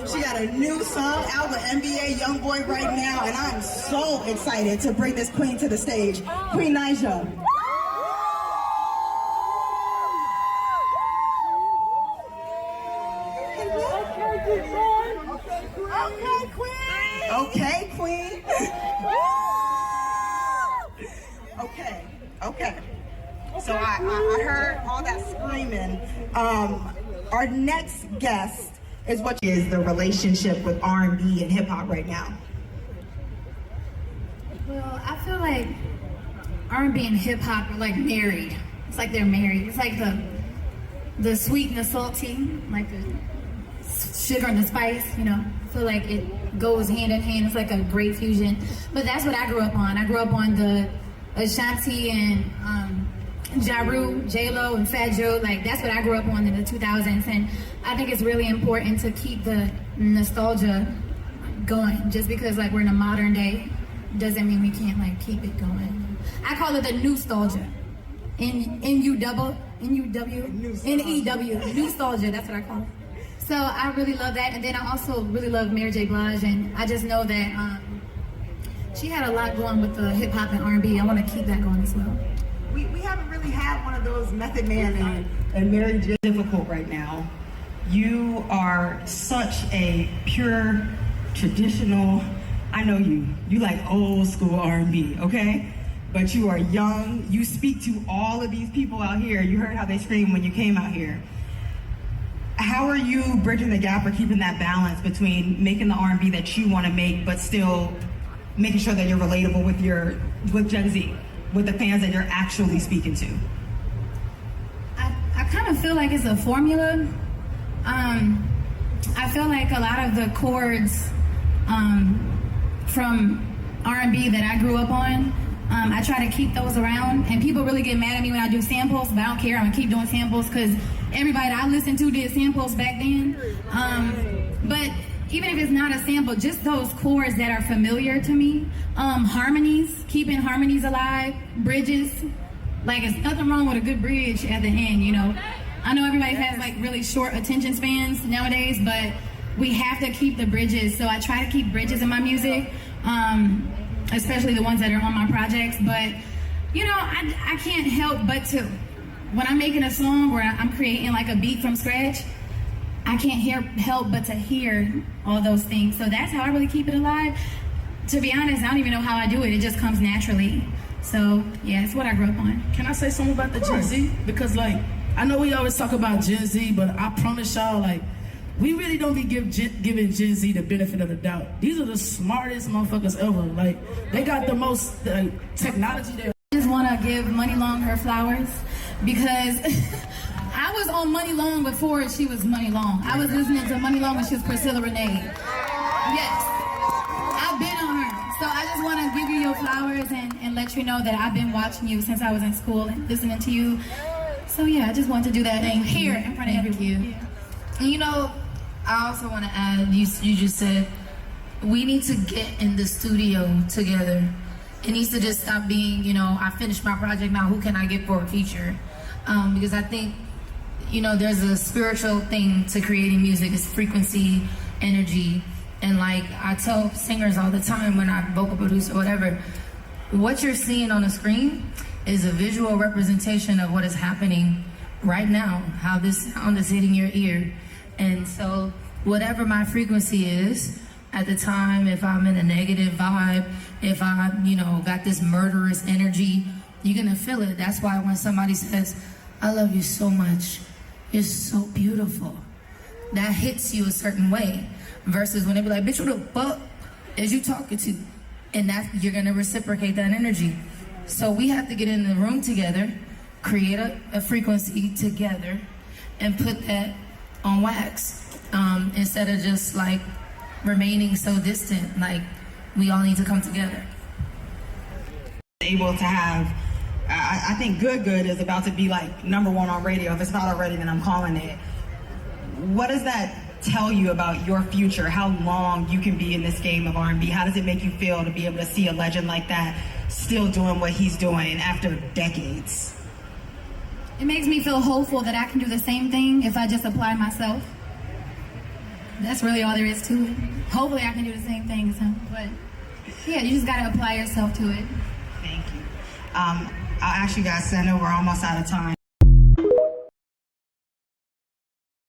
She got a new song out with NBA Youngboy right now, and I'm so excited to bring this queen to the stage. Queen Naija. Okay, queen. Okay. So I heard all that screaming. Our next guest is what is the relationship with R&B and hip hop right now? Well, I feel like R&B and hip hop are like married. It's like they're married. It's like the sweet and the salty, like the sugar and the spice, you know. I feel like it goes hand in hand. It's like a great fusion. But that's what I grew up on. I grew up on the Ashanti and Ja Rule, J-Lo and Fat Joe. Like, that's what I grew up on in the 2000s. And I think it's really important to keep the nostalgia going. Just because like we're in a modern day doesn't mean we can't like keep it going. I call it the nostalgia. N-U-W, nostalgia, that's what I call it. So I really love that. And then I also really love Mary J. Blige, and I just know that she had a lot going with the hip hop and R&B. I want to keep that going as well. We haven't really had one of those Method Man and Mary J. Difficult right now. You are such a pure, traditional, I know you like old school R&B, okay? But you are young. You speak to all of these people out here. You heard how they screamed when you came out here. How are you bridging the gap or keeping that balance between making the R&B that you want to make, but still making sure that you're relatable with Gen Z, with the fans that you're actually speaking to? I kind of feel like it's a formula. I feel like a lot of the chords from R&B that I grew up on, I try to keep those around, and people really get mad at me when I do samples, but I don't care. I'm gonna keep doing samples because everybody that I listened to did samples back then. But even if it's not a sample, just those chords that are familiar to me, harmonies, keeping harmonies alive, bridges. Like, it's nothing wrong with a good bridge at the end, you know. I know everybody has like really short attention spans nowadays, but we have to keep the bridges. So I try to keep bridges in my music. Especially the ones that are on my projects. But, you know, I can't help but to, when I'm making a song where I'm creating like a beat from scratch, I can't help but to hear all those things. So that's how I really keep it alive. To be honest, I don't even know how I do it. It just comes naturally. So, yeah, it's what I grew up on. Can I say something about the Gen Z? Because, like, I know we always talk about Gen Z, but I promise y'all, like, we really don't be giving Gen Z the benefit of the doubt. These are the smartest motherfuckers ever. Like, they got the most technology there. I just want to give Money Long her flowers because I was on Money Long before she was Money Long. I was listening to Money Long when she was Priscilla Renee. Yes, I've been on her. So I just want to give you your flowers and let you know that I've been watching you since I was in school and listening to you. So yeah, I just wanted to do that here in front of everyone. Yeah. And you know, I also want to add, you just said, we need to get in the studio together. It needs to just stop being, you know, I finished my project, now who can I get for a feature? Because I think, you know, there's a spiritual thing to creating music. It's frequency, energy. And like I tell singers all the time when I vocal produce or whatever, what you're seeing on the screen is a visual representation of what is happening right now, how this sound is hitting your ear. And so whatever my frequency is at the time, if I'm in a negative vibe, if I, you know, got this murderous energy, you're gonna feel it. That's why when somebody says, I love you so much, you're so beautiful, that hits you a certain way. Versus when they be like, bitch, what the fuck is you talking to? And that you're gonna reciprocate that energy. So we have to get in the room together, create a frequency together, and put that on wax, instead of just like remaining so distant. Like, we all need to come together. Able to have, I think Good is about to be like #1 on radio. If it's not already, then I'm calling it. What does that tell you about your future? How long you can be in this game of R&B? How does it make you feel to be able to see a legend like that still doing what he's doing after decades? It makes me feel hopeful that I can do the same thing if I just apply myself. That's really all there is to it. Hopefully I can do the same thing as him. But yeah, you just gotta apply yourself to it. Thank you. I'll ask you guys, 'cause I know we're almost out of time.